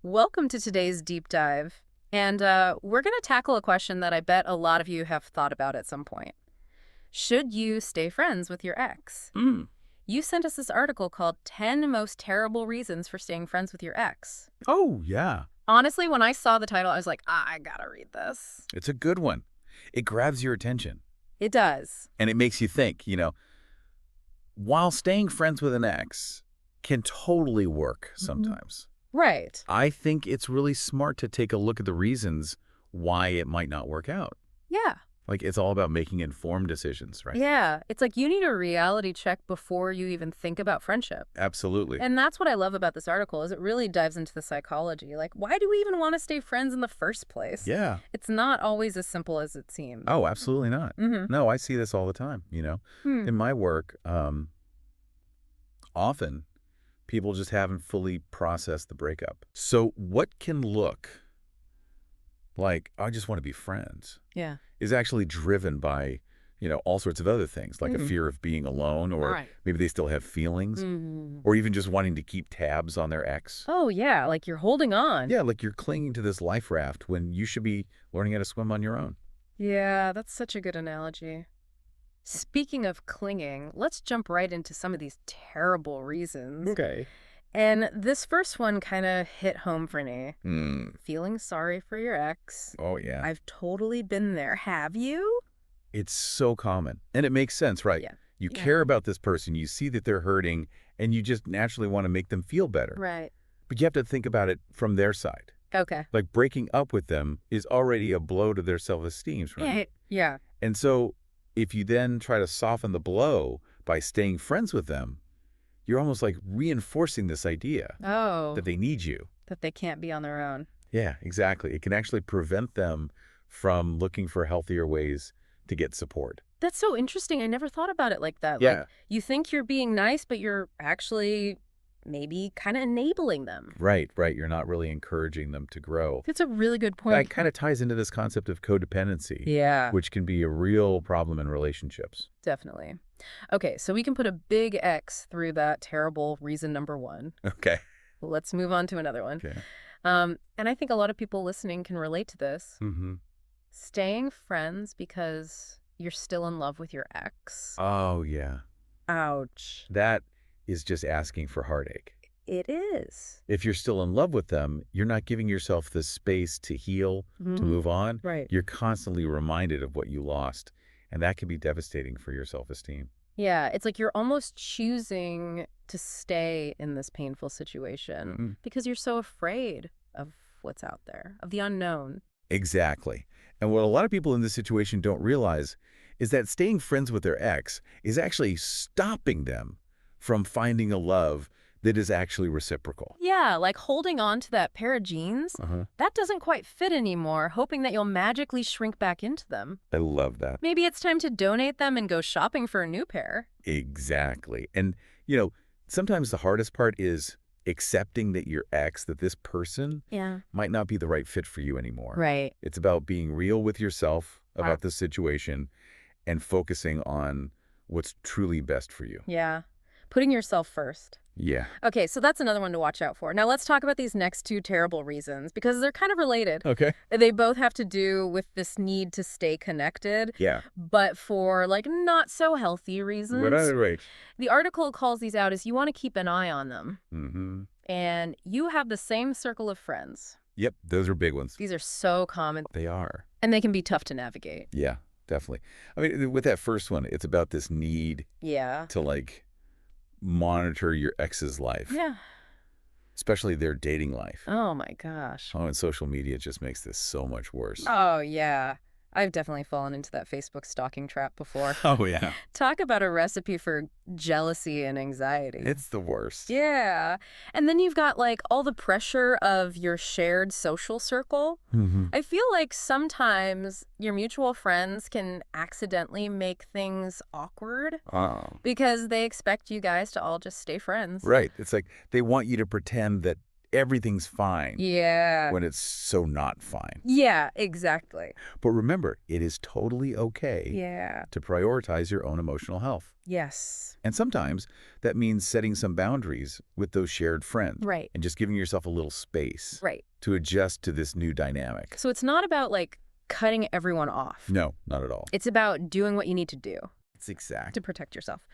Welcome to today's deep dive. And we're going to tackle a question that I bet a lot of you have thought about at some point. Should you stay friends with your ex? Mm. You sent us this article called 10 Most Terrible Reasons for Staying Friends with Your Ex. Oh, yeah. Honestly, when I saw the title, I was like, I gotta read this. It's a good one. It grabs your attention. It does. And it makes you think, while staying friends with an ex can totally work sometimes, Right. I think it's really smart to take a look at the reasons why it might not work out. Yeah. Like, it's all about making informed decisions, right? Yeah. It's like you need a reality check before you even think about friendship. Absolutely. And that's what I love about this article is it really dives into the psychology. Like, why do we even want to stay friends in the first place? Yeah. It's not always as simple as it seems. Oh, absolutely not. Mm-hmm. No, I see this all the time, In my work, often people just haven't fully processed the breakup. So what can look like, I just want to be friends, Yeah. is actually driven by, all sorts of other things, like a Mhm. fear of being alone, or Right. maybe they still have feelings, Mm. or even just wanting to keep tabs on their ex. Oh, yeah. Like you're holding on. Yeah, like you're clinging to this life raft when you should be learning how to swim on your own. Yeah, that's such a good analogy. Speaking of clinging, let's jump right into some of these terrible reasons. Okay. And this first one kind of hit home for me. Hmm. Feeling sorry for your ex. Oh, yeah. I've totally been there. Have you? It's so common. And it makes sense, right? Yeah. You Yeah. care about this person, you see that they're hurting, and you just naturally want to make them feel better. Right. But you have to think about it from their side. Okay. Like, breaking up with them is already a blow to their self-esteem, right? Yeah. And so if you then try to soften the blow by staying friends with them, you're almost like reinforcing this idea Oh, that they need you. that they can't be on their own. Yeah, exactly. It can actually prevent them from looking for healthier ways to get support. That's so interesting. I never thought about it like that. Yeah. Like, you think you're being nice, but you're actually maybe kind of enabling them. Right. You're not really encouraging them to grow. That's a really good point. That kind of ties into this concept of codependency, Yeah, which can be a real problem in relationships. definitely. Okay, so we can put a big X through that terrible reason number one. Okay. Let's move on to another one. Okay. And I think a lot of people listening can relate to this. Mm-hmm. Staying friends because you're still in love with your ex. Oh, yeah. Ouch. That is just asking for heartache. It is. If you're still in love with them, you're not giving yourself the space to heal, to Mhm. move on. Right. You're constantly reminded of what you lost, and that can be devastating for your self-esteem. Yeah, it's like you're almost choosing to stay in this painful situation Mhm. because you're so afraid of what's out there, of the unknown. Exactly. And what a lot of people in this situation don't realize is that staying friends with their ex is actually stopping them from finding a love that is actually reciprocal. Yeah, like holding on to that pair of jeans, Uh-huh. that doesn't quite fit anymore, hoping that you'll magically shrink back into them. I love that. Maybe it's time to donate them and go shopping for a new pair. Exactly. And, sometimes the hardest part is accepting that your ex, that this person Yeah. might not be the right fit for you anymore. Right. It's about being real with yourself Wow. about the situation and focusing on what's truly best for you. Yeah. Putting yourself first. Yeah. Okay, so that's another one to watch out for. Now let's talk about these next two terrible reasons because they're kind of related. Okay. They both have to do with this need to stay connected, Yeah. but for like not so healthy reasons. Right. The article calls these out as you want to keep an eye on them. Mm-hmm. And you have the same circle of friends. Yep. Those are big ones. These are so common They are. and they can be tough to navigate. Yeah, definitely. I mean, with that first one, it's about this need Yeah. to monitor your ex's life, Yeah. especially their dating life. Oh my gosh. Oh, and social media just makes this so much worse. Oh, yeah. I've definitely fallen into that Facebook stalking trap before. Oh, yeah. Talk about a recipe for jealousy and anxiety. It's the worst. Yeah. And then you've got like all the pressure of your shared social circle. Mm-hmm. I feel like sometimes your mutual friends can accidentally make things awkward Oh. because they expect you guys to all just stay friends. Right. It's like they want you to pretend that everything's fine Yeah. when it's so not fine. Yeah, exactly. But remember, it is totally okay Yeah. to prioritize your own emotional health. Yes. And sometimes that means setting some boundaries with those shared friends Right. and just giving yourself a little space Right. to adjust to this new dynamic. So it's not about like cutting everyone off. No, not at all. It's about doing what you need to do It's exact. to protect yourself.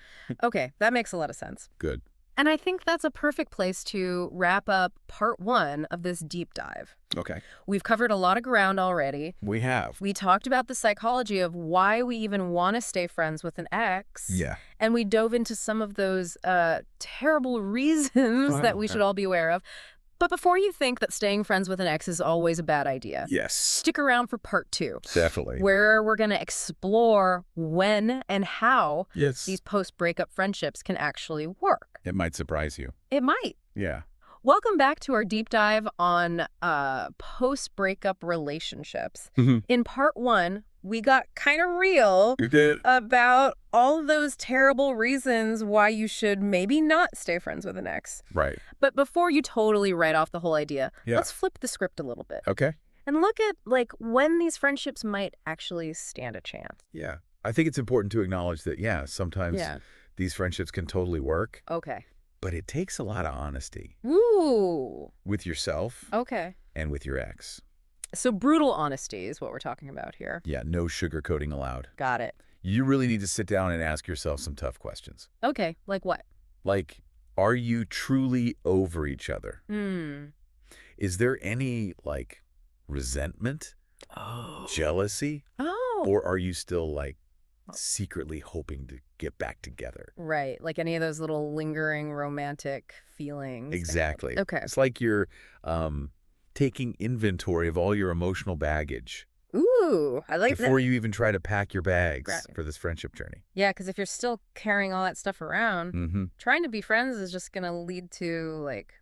Okay, that makes a lot of sense. Good. And I think that's a perfect place to wrap up part 1 of this deep dive. Okay. We've covered a lot of ground already. We have. We talked about the psychology of why we even want to stay friends with an ex. Yeah. And we dove into some of those terrible reasons that we should all be aware of. But before you think that staying friends with an ex is always a bad idea, Yes. stick around for part 2. Definitely. Where we're going to explore when and how Yes. these post-breakup friendships can actually work. It might surprise you. It might. Yeah. Welcome back to our deep dive on post-breakup relationships. Mhm. In part 1, we got kind of real You did. about all of those terrible reasons why you should maybe not stay friends with an ex. Right. But before you totally write off the whole idea, Yeah. let's flip the script a little bit Okay. and look at like when these friendships might actually stand a chance. Yeah. I think it's important to acknowledge that, yeah, sometimes these friendships can totally work, Okay. but it takes a lot of honesty Ooh. with yourself Okay. and with your ex. So brutal honesty is what we're talking about here. Yeah, no sugarcoating allowed. Got it. You really need to sit down and ask yourself some tough questions. Okay. Like what? Like, are you truly over each other? Hmm. Is there any, like, resentment, jealousy, Oh. or are you still, like, secretly hoping to get back together? Right. Like any of those little lingering romantic feelings. Exactly. Okay. It's like you're taking inventory of all your emotional baggage Ooh, I like that. before you even try to pack your bags Right. for this friendship journey. Yeah, because if you're still carrying all that stuff around, Mm-hmm. trying to be friends is just going to lead to like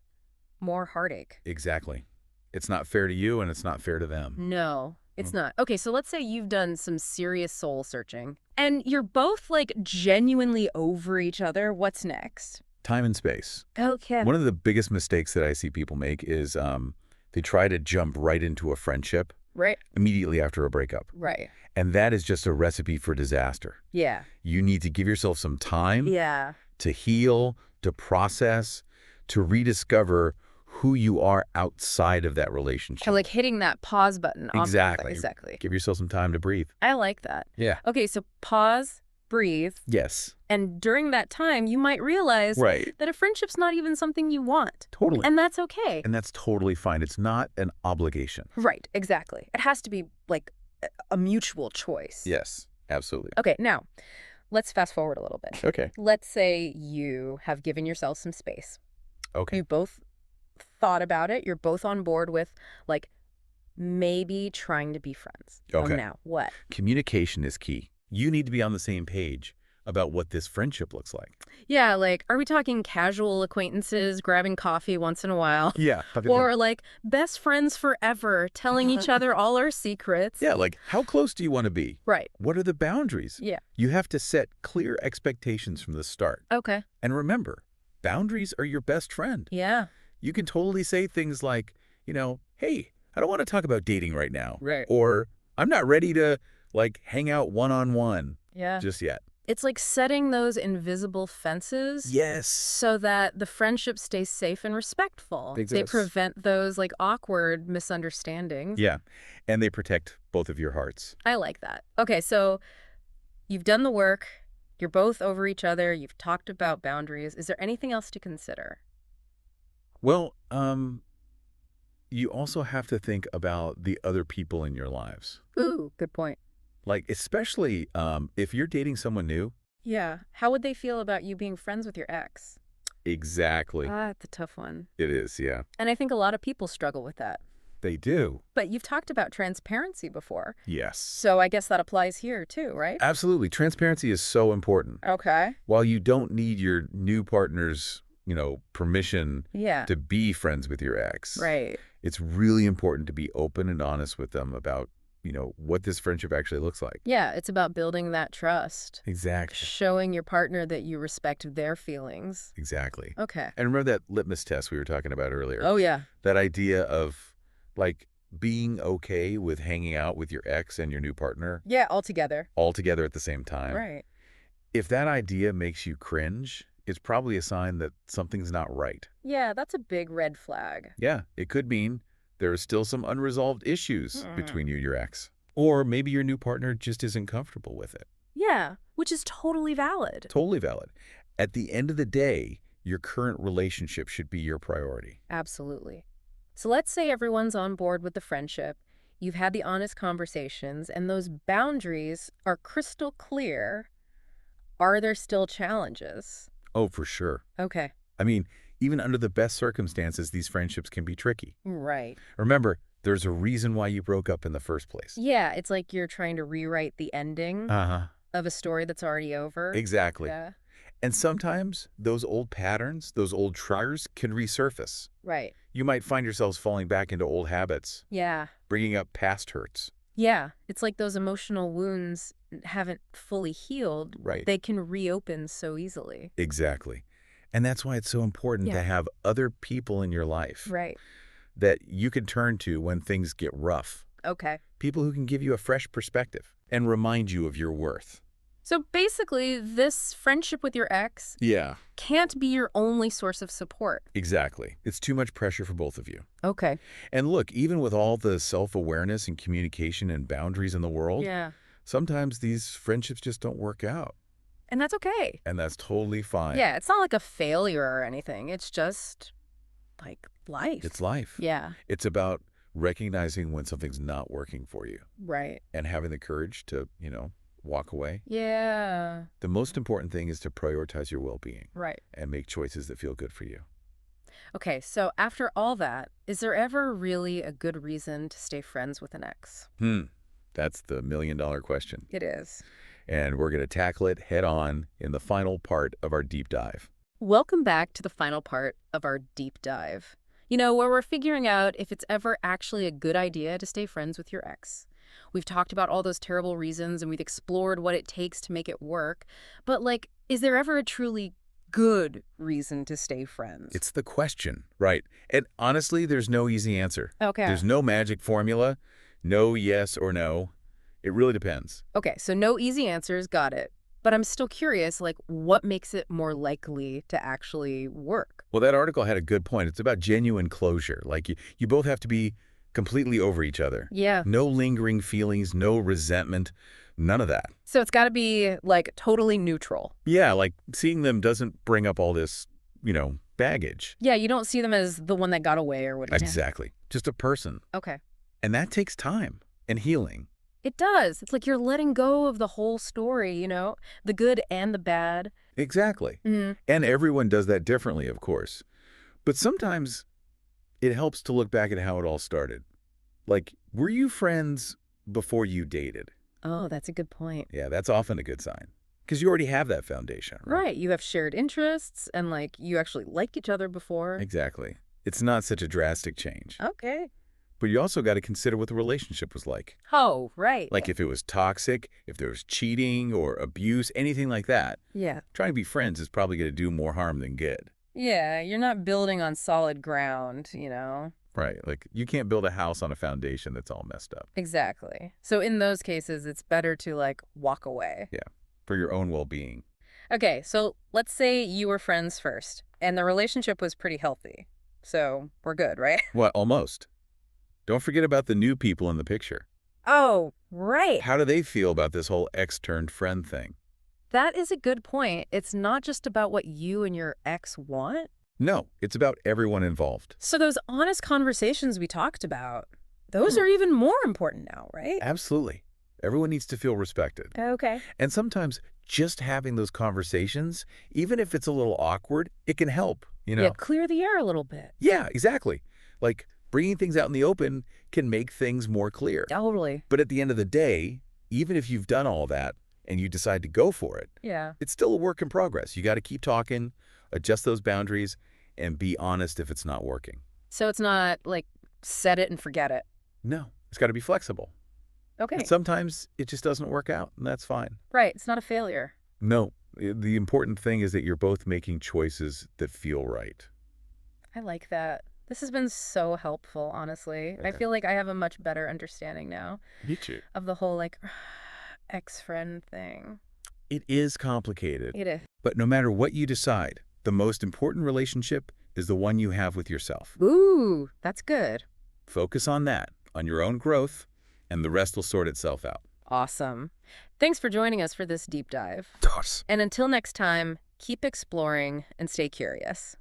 more heartache. Exactly. It's not fair to you and it's not fair to them. No, it's Mm. not. Okay, so let's say you've done some serious soul searching and you're both like genuinely over each other. What's next? Time and space. Okay. One of the biggest mistakes that I see people make is they try to jump right into a friendship Right. immediately after a breakup. Right. And that is just a recipe for disaster. Yeah. You need to give yourself some time Yeah. to heal, to process, to rediscover who you are outside of that relationship. So like hitting that pause button. Exactly. Exactly. Give yourself some time to breathe. I like that. Yeah. Okay, so pause, breathe, Yes. and during that time, you might realize Right. that a friendship's not even something you want. Totally. And that's okay. And that's totally fine. It's not an obligation. Right, exactly. It has to be like a mutual choice. Yes, absolutely. Okay, now let's fast forward a little bit. Okay. Let's say you have given yourself some space. Okay. You both thought about it. You're both on board with like maybe trying to be friends. Okay. Oh, now what? Communication is key. You need to be on the same page about what this friendship looks like. Yeah, like are we talking casual acquaintances grabbing coffee once in a while? Yeah. Or like best friends forever, telling each other all our secrets? Yeah, like how close do you want to be? Right. What are the boundaries? Yeah. You have to set clear expectations from the start. Okay. And remember, boundaries are your best friend. Yeah. You can totally say things like, hey, I don't want to talk about dating right now. Right. Or I'm not ready to like hang out one-on-one Yeah. just yet. It's like setting those invisible fences. Yes. So that the friendship stays safe and respectful. Makes They sense. prevent those like awkward misunderstandings. Yeah. And they protect both of your hearts. I like that. Okay, so you've done the work. You're both over each other. You've talked about boundaries. Is there anything else to consider? Well, you also have to think about the other people in your lives. Ooh, good point. Like, especially if you're dating someone new. Yeah. How would they feel about you being friends with your ex? Exactly. That's a tough one. It is, yeah. And I think a lot of people struggle with that. They do. But you've talked about transparency before. Yes. So I guess that applies here too, right? Absolutely. Transparency is so important. Okay. While you don't need your new partner's, permission Yeah. to be friends with your ex. Right. It's really important to be open and honest with them about what this friendship actually looks like. Yeah, it's about building that trust, Exactly. showing your partner that you respect their feelings. Exactly. Okay. And remember that litmus test we were talking about earlier? Oh, yeah. That idea of, like, being okay with hanging out with your ex and your new partner Yeah, all together. all together at the same time. Right. If that idea makes you cringe, it's probably a sign that something's not right. Yeah, that's a big red flag. Yeah, it could mean there are still some unresolved issues Hmm. between you and your ex. Or maybe your new partner just isn't comfortable with it. Yeah, which is totally valid. Totally valid. At the end of the day, your current relationship should be your priority. Absolutely. So let's say everyone's on board with the friendship, you've had the honest conversations, and those boundaries are crystal clear. Are there still challenges? Oh, for sure. Okay. I mean, even under the best circumstances, these friendships can be tricky. Right. Remember, there's a reason why you broke up in the first place. Yeah, it's like you're trying to rewrite the ending Uh-huh. of a story that's already over. Exactly. Yeah. And sometimes those old patterns, those old triggers can resurface. Right. You might find yourselves falling back into old habits, Yeah. bringing up past hurts. Yeah. It's like those emotional wounds haven't fully healed. Right. They can reopen so easily. Exactly. And that's why it's so important Yeah. to have other people in your life Right. that you can turn to when things get rough. Okay. People who can give you a fresh perspective and remind you of your worth. So basically, this friendship with your ex Yeah, can't be your only source of support. exactly. It's too much pressure for both of you. Okay. And look, even with all the self-awareness and communication and boundaries in the world, Yeah. sometimes these friendships just don't work out. And that's okay. And that's totally fine. Yeah, it's not like a failure or anything. It's just like life. It's life. Yeah. It's about recognizing when something's not working for you Right. and having the courage to, walk away. Yeah. The most important thing is to prioritize your well-being Right. and make choices that feel good for you. Okay, so after all that, is there ever really a good reason to stay friends with an ex? That's the million-dollar question. It is. And we're going to tackle it head on in the final part of our deep dive. Welcome back to the final part of our deep dive. Where we're figuring out if it's ever actually a good idea to stay friends with your ex. We've talked about all those terrible reasons and we've explored what it takes to make it work. But, is there ever a truly good reason to stay friends? It's the question, right? And honestly, there's no easy answer. Okay. There's no magic formula, no yes or no. It really depends. Okay, so no easy answers, got it. But I'm still curious, what makes it more likely to actually work? Well, that article had a good point. It's about genuine closure. Like you both have to be completely over each other. Yeah. No lingering feelings, no resentment, none of that. So it's got to be, totally neutral. Yeah, like seeing them doesn't bring up all this, baggage. Yeah, you don't see them as the one that got away or whatever. Exactly. Just a person. Okay. And that takes time and healing. It does. It's like you're letting go of the whole story, the good and the bad. Exactly. Mm-hmm. And everyone does that differently, of course. But sometimes it helps to look back at how it all started. Like, were you friends before you dated? Oh, that's a good point. Yeah, that's often a good sign. Because you already have that foundation, right? Right. You have shared interests and, you actually liked each other before. Exactly. It's not such a drastic change. Okay. But you also got to consider what the relationship was like. Oh, right. Like if it was toxic, if there was cheating or abuse, anything like that. Yeah. Trying to be friends is probably going to do more harm than good. Yeah, you're not building on solid ground, Right. Like you can't build a house on a foundation that's all messed up. Exactly. So in those cases, it's better to, walk away. Yeah. For your own well-being. Okay, so let's say you were friends first, and the relationship was pretty healthy. So we're good, right? What? Almost. Don't forget about the new people in the picture. Oh, right. How do they feel about this whole ex-turned-friend thing? That is a good point. It's not just about what you and your ex want. No, it's about everyone involved. So those honest conversations we talked about, those are even more important now, right? Absolutely. Everyone needs to feel respected. Okay. And sometimes just having those conversations, even if it's a little awkward, it can help, Yeah, clear the air a little bit. Yeah, exactly. Like bringing things out in the open can make things more clear. Totally. But at the end of the day, even if you've done all that and you decide to go for it, Yeah. it's still a work in progress. You got to keep talking, adjust those boundaries, and be honest if it's not working. So it's not set it and forget it. No, it's got to be flexible. Okay. And sometimes it just doesn't work out, and that's fine. Right. It's not a failure. No, the important thing is that you're both making choices that feel right. I like that. This has been so helpful, honestly. I feel like I have a much better understanding now Me too. of the whole, like, ex-friend thing. It is complicated, It is. but no matter what you decide, the most important relationship is the one you have with yourself. Ooh, that's good. Focus on that, on your own growth, and the rest will sort itself out. Awesome. Thanks for joining us for this deep dive. Toss. And until next time, keep exploring and stay curious.